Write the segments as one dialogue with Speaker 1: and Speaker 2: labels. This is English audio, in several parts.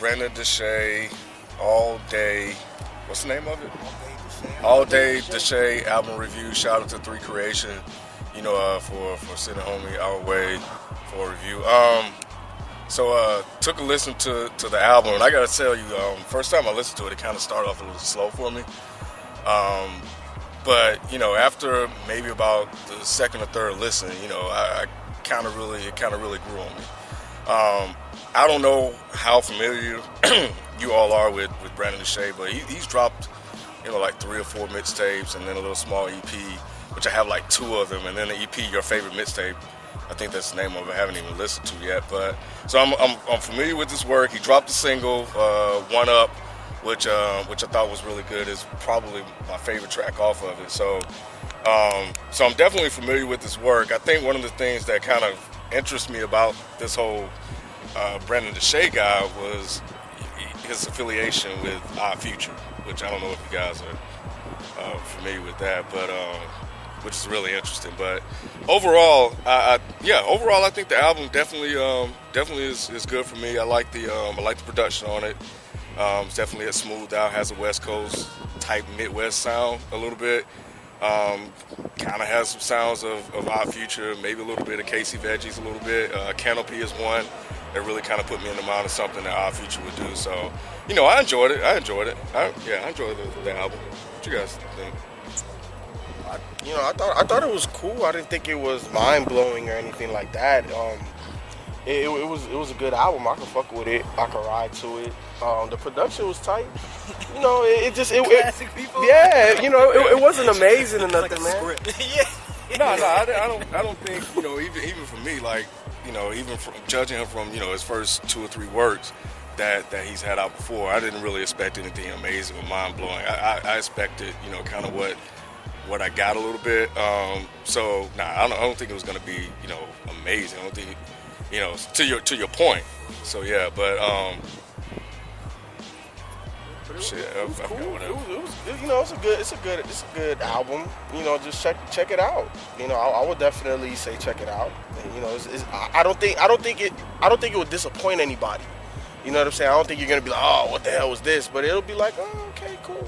Speaker 1: Brandun Deshay, All Day. What's the name of it? All Day Deshay album review. Shout out to 3 Creation, for sending homie our way for a review. So took a listen to the album, and I gotta tell you, first time I listened to it, it kind of started off a little slow for me. But after maybe about the second or third listen, it kind of really grew on me. I don't know how familiar you all are with Brandun Deshay, but he's dropped like 3 or 4 mixtapes and then a little small EP, which I have like 2 of them, and then the EP, Your Favorite Mixtape. I think that's the name of it. I haven't even listened to yet, but so I'm familiar with his work. He dropped a single, One Up, which I thought was really good. It's probably my favorite track off of it. So I'm definitely familiar with his work. I think one of the things that kind of interests me about this whole Brandun Deshay guy was his affiliation with Odd Future, which I don't know if you guys are familiar with that, but which is really interesting. But overall, I think the album definitely is good for me. I like the production on it. It's definitely a smoothed out, has a West Coast type Midwest sound a little bit. Kind of has some sounds of Odd Future, maybe a little bit of Casey Veggies a little bit. Canopy is one that really kind of put me in the mind of something that Odd Future would do. So, I enjoyed it. I enjoyed the album. What you guys think?
Speaker 2: I thought it was cool. I didn't think it was mind blowing or anything like that. It was a good album. I could fuck with it. I could ride to it. The production was tight. It wasn't amazing or nothing, man.
Speaker 1: No, I don't think even for me, like even from judging him from his first 2 or 3 works that he's had out before, I didn't really expect anything amazing or mind blowing. I expected kind of what I got a little bit. I don't think it was gonna be amazing. I don't think to your point. So yeah, but shit,
Speaker 2: it was cool. It's a good album. Just check it out. I would definitely say check it out. I don't think it would disappoint anybody. You know what I'm saying? I don't think you're gonna be like, oh, what the hell was this? But it'll be like, oh, okay, cool.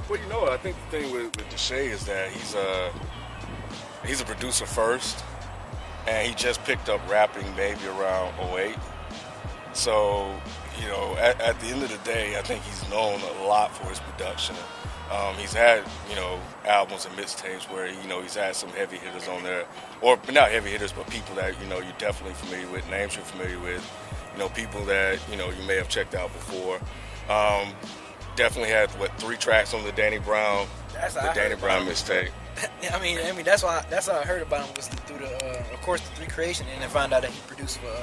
Speaker 1: Well, I think the thing with Deshay is that he's a producer first, and he just picked up rapping maybe around 08. So, at the end of the day, I think he's known a lot for his production. He's had, albums and mixtapes where, he's had some heavy hitters on there, or not heavy hitters, but people that, you're definitely familiar with, names you're familiar with, people that, you may have checked out before. Definitely had 3 tracks on the Danny Brown mixtape.
Speaker 3: I mean that's how I heard about him was through of course the 3 Creation, and then found out that he produced for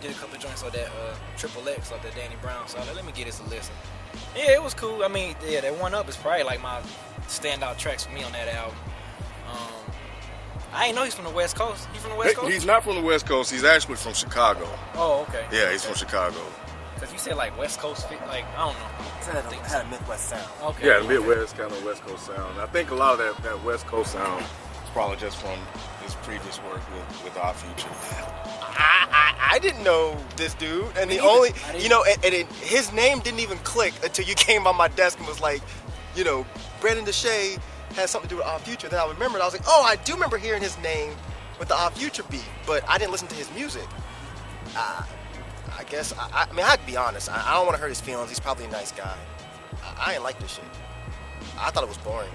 Speaker 3: did a couple of joints on that Triple X of the Danny Brown. So let me get this a listen. Yeah, it was cool. I mean, yeah, that One Up is probably like my standout tracks for me on that album. I didn't know he's from the West Coast. He from the West Coast?
Speaker 1: He's not from the West Coast. He's actually from Chicago.
Speaker 3: Oh, okay.
Speaker 1: Yeah, he's from Chicago.
Speaker 3: Because you said like West Coast, like, I don't know.
Speaker 4: It had a Midwest sound.
Speaker 3: Okay.
Speaker 1: Yeah, the Midwest kind of West Coast sound. I think a lot of that West Coast sound is probably just from his previous work with Odd Future.
Speaker 4: I didn't know this dude, and his name didn't even click until you came by my desk and was like, Brandun Deshay has something to do with Odd Future. Then I remembered. I was like, oh, I do remember hearing his name with the Odd Future beat, but I didn't listen to his music. I guess I mean, I have to be honest. I don't want to hurt his feelings. He's probably a nice guy. I didn't like this shit. I thought it was boring.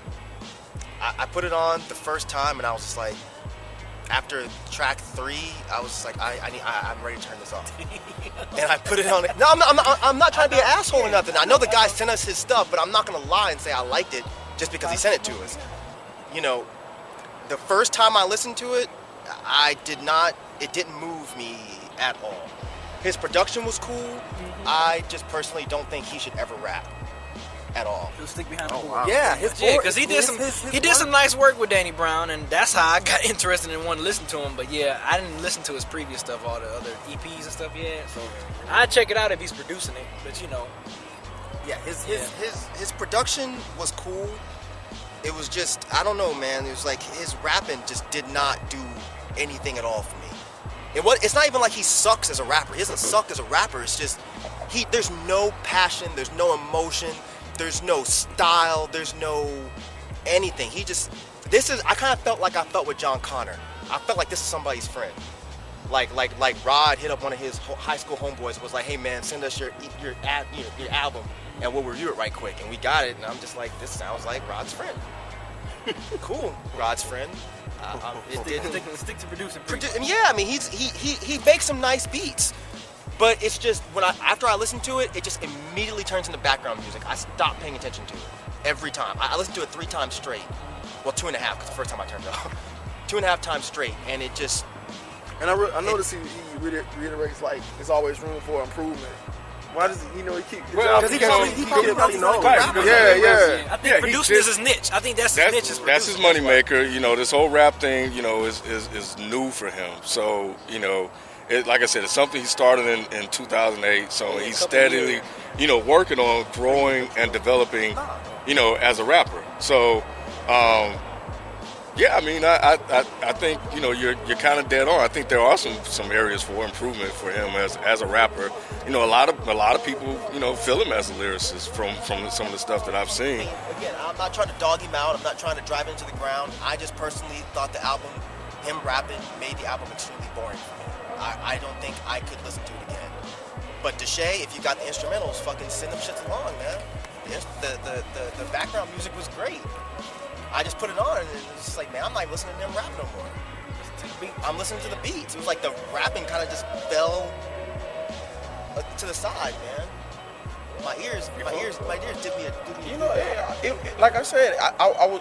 Speaker 4: I put it on the first time, and I was just like, after track 3, I was just like, I'm ready to turn this off. And I put it on. No, I'm not trying to be an asshole or nothing. I know the guy sent us his stuff, but I'm not gonna lie and say I liked it just because he sent it to us. The first time I listened to it, it didn't move me at all. His production was cool. Mm-hmm. I just personally don't think he should ever rap at all.
Speaker 3: He'll stick behind the board.
Speaker 4: Wow.
Speaker 3: Yeah, because he did some nice work with Danny Brown, and that's how I got interested and wanted to listen to him. But yeah, I didn't listen to his previous stuff, all the other EPs and stuff. Yeah, so I'd check it out if he's producing it. But
Speaker 4: yeah, his production was cool. It was just, I don't know, man. It was like his rapping just did not do anything at all for me. It's not even like he sucks as a rapper. He doesn't suck as a rapper. It's just there's no passion, there's no emotion, there's no style, there's no anything. I kind of felt like I felt with John Connor. I felt like this is somebody's friend. Like Rod hit up one of his high school homeboys, was like, hey man, send us your album and we'll review it right quick. And we got it, and I'm just like, this sounds like Rod's friend. Cool, Rod's friend.
Speaker 3: Stick to producing.
Speaker 4: Yeah, I mean, he makes some nice beats, but it's just after I listen to it, it just immediately turns into background music. I stop paying attention to it every time. I listened to it 3 times straight. Well, 2.5, because the first time I turned it off. 2.5 times straight, and it just.
Speaker 2: And I notice he reiterates like there's always room for improvement. Why does he keep?
Speaker 4: Because he probably knows.
Speaker 2: Yeah.
Speaker 3: I think producing is his niche. I think that's his niche.
Speaker 1: That's his moneymaker. This whole rap thing, is new for him. So, like I said, it's something he started in 2008. So he's steadily, working on growing and developing, as a rapper. So, yeah, I mean, I think you're kind of dead on. I think there are some areas for improvement for him as a rapper. A lot of people feel him as a lyricist from some of the stuff that I've seen.
Speaker 4: Again, I'm not trying to dog him out. I'm not trying to drive into the ground. I just personally thought the album, him rapping, made the album extremely boring for me. I don't think I could listen to it again. But Deshay, if you got the instrumentals, fucking send them shits along, man. The background music was great. I just put it on, and it's just like, man, I'm not listening to them rap no more. I'm listening to the beats. It was like the rapping kind of just fell to the side, man. My ears did me a.
Speaker 2: Like I said,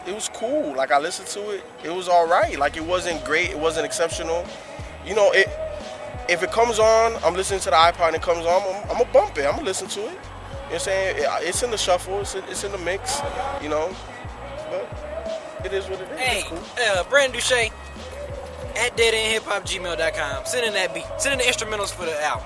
Speaker 2: it was cool. Like I listened to it, it was all right. Like it wasn't great, it wasn't exceptional. If it comes on, I'm listening to the iPod and it comes on, I'm gonna bump it. I'm gonna listen to it. You know what I'm saying? It's in the shuffle. It's in the mix. But. It is what it is.
Speaker 3: Hey,
Speaker 2: it's cool.
Speaker 3: Brandun Deshay at deadendhiphopgmail.com. Send in that beat. Send in the instrumentals for the album.